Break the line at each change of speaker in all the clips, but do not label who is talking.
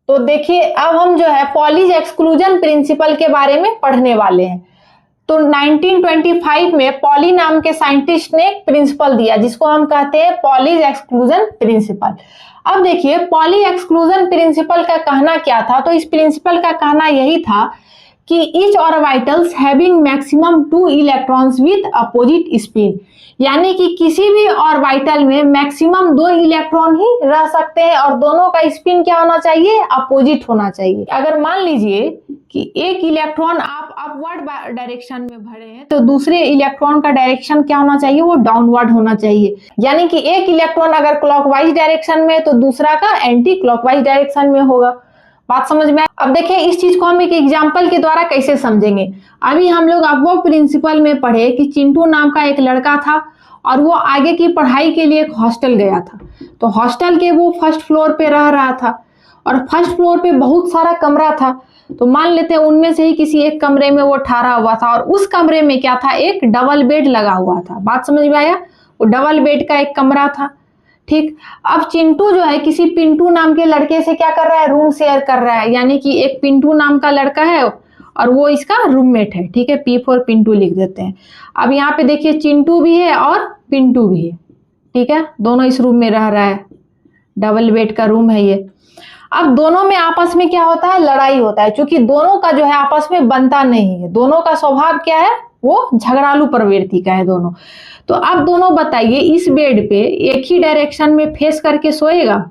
तो देखिए अब हम जो है पॉलीज एक्सक्लूजन प्रिंसिपल के बारे में पढ़ने वाले हैं। तो 1925 में पॉली नाम के साइंटिस्ट ने एक प्रिंसिपल दिया जिसको हम कहते हैं पॉलीज एक्सक्लूजन प्रिंसिपल। अब देखिए पॉली एक्सक्लूजन प्रिंसिपल का कहना क्या था। तो इस प्रिंसिपल का कहना यही था कि each orbitals having maximum 2 electrons with opposite spin, यानी कि किसी भी ऑर्बिटल में मैक्सिमम 2 इलेक्ट्रॉन ही रह सकते हैं और दोनों का स्पिन क्या होना चाहिए, अपोजिट होना चाहिए। अगर मान लीजिए कि एक इलेक्ट्रॉन आप अपवर्ड डायरेक्शन में भरे हैं तो दूसरे इलेक्ट्रॉन का डायरेक्शन क्या होना चाहिए, वो डाउनवर्ड होना चाहिए। यानी कि एक इलेक्ट्रॉन अगर क्लॉकवाइज डायरेक्शन में तो दूसरा का एंटी क्लॉकवाइज डायरेक्शन में होगा। बात समझ में? अब देखिए इस चीज को हम एक एग्जांपल के द्वारा कैसे समझेंगे। अभी हम लोग अब वो प्रिंसिपल में पढ़े कि चिंटू नाम का एक लड़का था और वो आगे की पढ़ाई के लिए एक हॉस्टल गया था। तो हॉस्टल के वो फर्स्ट फ्लोर पे रह रहा था और फर्स्ट फ्लोर पे बहुत सारा कमरा था। तो मान लेते हैं उनमें से ही किसी एक कमरे में वो ठहरा हुआ था और उस कमरे में क्या था, एक डबल बेड लगा हुआ था। बात समझ में आया? वो डबल बेड का एक कमरा था। ठीक, अब चिंटू जो है किसी पिंटू नाम के लड़के से क्या कर रहा है, रूम शेयर कर रहा है। यानी कि एक पिंटू नाम का लड़का है और वो इसका रूममेट है। ठीक है, P4 पिंटू लिख देते हैं। अब यहाँ पे देखिए चिंटू भी है और पिंटू भी है। ठीक है, दोनों इस रूम में रह रहा है, डबल बेड का रूम है ये। अब दोनों में आपस में क्या होता है, लड़ाई होता है। क्योंकि दोनों का जो है आपस में बनता नहीं है, दोनों का स्वभाव क्या है, वो झगड़ालू प्रवृत्ति का है दोनों। तो अब दोनों बताइए इस बेड पे एक ही डायरेक्शन में फेस करके सोएगा?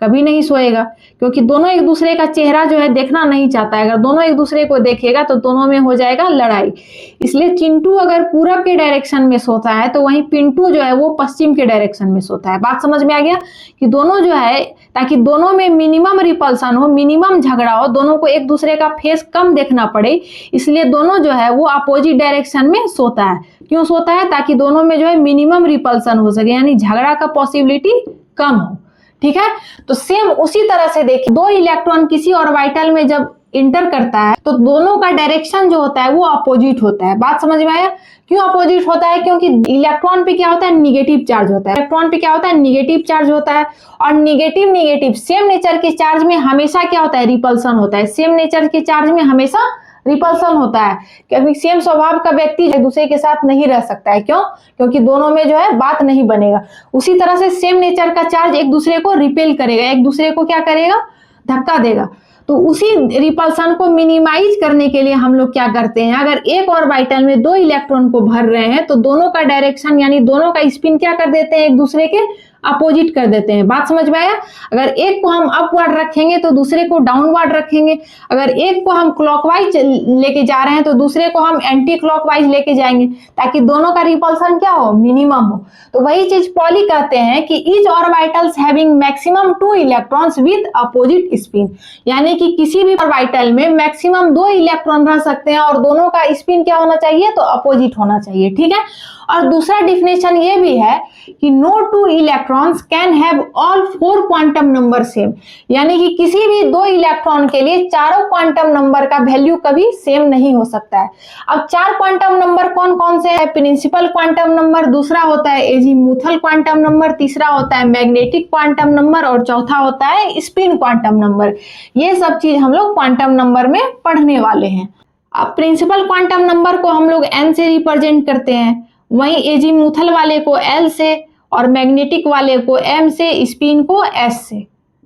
कभी नहीं सोएगा, क्योंकि दोनों एक दूसरे का चेहरा जो है देखना नहीं चाहता है। अगर दोनों एक दूसरे को देखेगा तो दोनों में हो जाएगा लड़ाई। इसलिए चिंटू अगर पूरब के डायरेक्शन में सोता है तो वहीं पिंटू जो है वो पश्चिम के डायरेक्शन में सोता है। बात समझ में आ गया? कि दोनों जो है, ताकि दोनों में मिनिमम रिपल्सन हो, मिनिमम झगड़ा हो, दोनों को एक दूसरे का फेस कम देखना पड़े, इसलिए दोनों जो है वो अपोजिट डायरेक्शन में सोता है। क्यों सोता है? ताकि दोनों में जो है मिनिमम रिपल्सन हो सके, यानी झगड़ा का पॉसिबिलिटी कम हो। ठीक है, तो सेम उसी तरह से देखिए, 2 इलेक्ट्रॉन किसी ऑर्बिटल में जब इंटर करता है तो दोनों का डायरेक्शन जो होता है वो अपोजिट होता है। बात समझ में आया? क्यों अपोजिट होता है? क्योंकि इलेक्ट्रॉन पे क्या होता है, निगेटिव चार्ज होता है। इलेक्ट्रॉन पे क्या होता है, निगेटिव चार्ज होता है। और निगेटिव सेम नेचर के चार्ज में हमेशा क्या होता है, रिपल्सन होता है। सेम नेचर के चार्ज में हमेशा रिपल्सन होता है, क्योंकि सेम स्वभाव का व्यक्ति एक दूसरे के साथ नहीं रह सकता है। क्यों? क्योंकि दोनों में जो है बात नहीं बनेगा। उसी तरह से सेम नेचर का चार्ज एक दूसरे को रिपेल करेगा, एक दूसरे को क्या करेगा, धक्का देगा। तो उसी रिपल्सन को मिनिमाइज करने के लिए हम लोग क्या करते हैं, अगर एक ऑर्बिटल में 2 इलेक्ट्रॉन को भर रहे हैं तो दोनों का डायरेक्शन यानी दोनों का स्पिन क्या कर देते हैं, एक दूसरे के अपोजिट कर देते हैं। बात समझ में आया? अगर एक को हम अपवर्ड रखेंगे तो दूसरे को डाउनवर्ड रखेंगे। अगर एक को हम क्लॉकवाइज लेके जा रहे हैं तो दूसरे को हम एंटी क्लॉकवाइज लेके जाएंगे, ताकि दोनों का रिपल्सन क्या हो, मिनिमम हो। तो वही चीज पॉली कहते हैं कि each orbitals having maximum 2 electrons with opposite spin, यानी कि किसी भी ऑर्बिटल में मैक्सिमम 2 इलेक्ट्रॉन रह सकते हैं और दोनों का स्पिन क्या होना चाहिए, तो अपोजिट होना चाहिए। ठीक है, और दूसरा डिफिनेशन ये भी है कि no 2 electrons can have all 4 quantum number same, यानी कि किसी भी 2 इलेक्ट्रॉन के लिए चारों क्वांटम नंबर का वैल्यू कभी सेम नहीं हो सकता है। अब 4 क्वांटम नंबर कौन कौन से है? प्रिंसिपल क्वांटम नंबर, दूसरा होता है एजीमुथल क्वांटम नंबर, तीसरा होता है मैग्नेटिक क्वांटम नंबर और चौथा होता है स्पिन क्वांटम नंबर। ये सब चीज हम लोग क्वांटम नंबर में पढ़ने वाले हैं। अब प्रिंसिपल क्वांटम नंबर को हम लोग n से रिप्रेजेंट करते हैं, वहीं एजीमुथल वाले को L से और मैग्नेटिक वाले को M से, स्पिन को S से।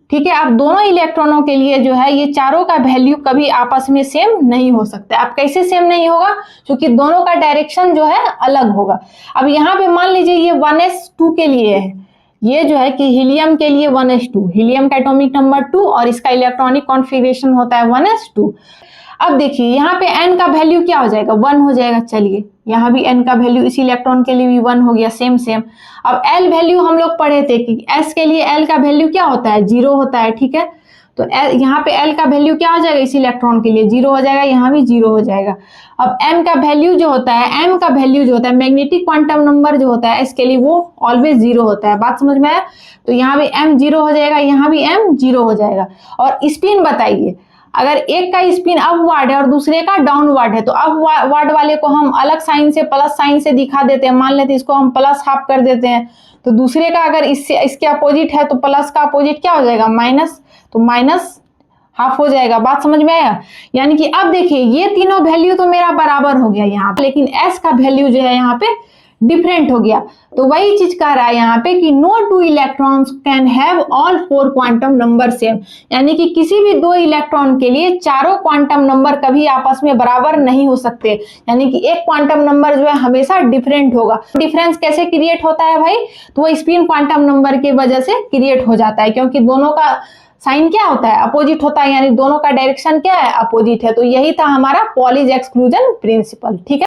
ठीक है, अब दोनों इलेक्ट्रॉनों के लिए जो है ये चारों का वैल्यू कभी आपस में सेम नहीं हो सकता। अब कैसे सेम नहीं होगा? क्योंकि दोनों का डायरेक्शन जो है अलग होगा। अब यहाँ पे मान लीजिए ये 1s2 के लिए है, ये जो है कि हीलियम के लिए 1s2, हीलियम का एटॉमिक नंबर 2 और इसका इलेक्ट्रॉनिक कॉन्फ़िगरेशन होता है 1s2। अब देखिए यहाँ पे n का वैल्यू क्या हो जाएगा, 1 हो जाएगा। चलिए यहाँ भी n का वैल्यू इसी इलेक्ट्रॉन के लिए भी 1 हो गया, सेम सेम। अब l वैल्यू हम लोग पढ़े थे कि s के लिए l का वैल्यू क्या होता है, 0 होता है। ठीक है, तो यहाँ पे l का वैल्यू क्या हो जाएगा, इस इलेक्ट्रॉन के लिए 0 हो जाएगा, यहाँ भी 0 हो जाएगा। अब m का वैल्यू जो होता है, m का वैल्यू जो होता है, मैग्नेटिक क्वांटम नंबर जो होता है इसके लिए वो ऑलवेज 0 होता है। बात समझ में आया? तो यहाँ भी m 0 हो जाएगा, यहाँ भी m 0 हो जाएगा। और स्पिन बताइए, अगर एक का स्पिन अपवर्ड है और दूसरे का डाउनवर्ड है तो अपवर्ड वाले को हम अलग साइन से, प्लस साइन से दिखा देते हैं। मान लेते हैं इसको हम प्लस हाफ कर देते हैं, तो दूसरे का अगर इससे इसके अपोजिट है तो प्लस का अपोजिट क्या हो जाएगा, माइनस। तो माइनस हाफ हो जाएगा। बात समझ में आया? यानी कि अब देखिए ये तीनों वैल्यू तो मेरा बराबर हो गया यहाँ पे, लेकिन s का वैल्यू जो है यहाँ पे डिफरेंट हो गया। तो वही चीज कह रहा है यहाँ पे कि no two electrons can have all 4 quantum number same, यानी कि किसी भी 2 इलेक्ट्रॉन के लिए चारों क्वांटम नंबर कभी आपस में बराबर नहीं हो सकते, यानी कि एक क्वांटम नंबर जो है हमेशा डिफरेंट होगा। डिफरेंस कैसे क्रिएट होता है भाई? तो वो स्पिन क्वांटम नंबर की वजह से क्रिएट हो जाता है, क्योंकि दोनों का साइन क्या होता है? अपोजिट होता है, यानी दोनों का डायरेक्शन क्या है? अपोजिट है। तो यही था हमारा पॉलीज एक्सक्लूजन प्रिंसिपल। ठीक है।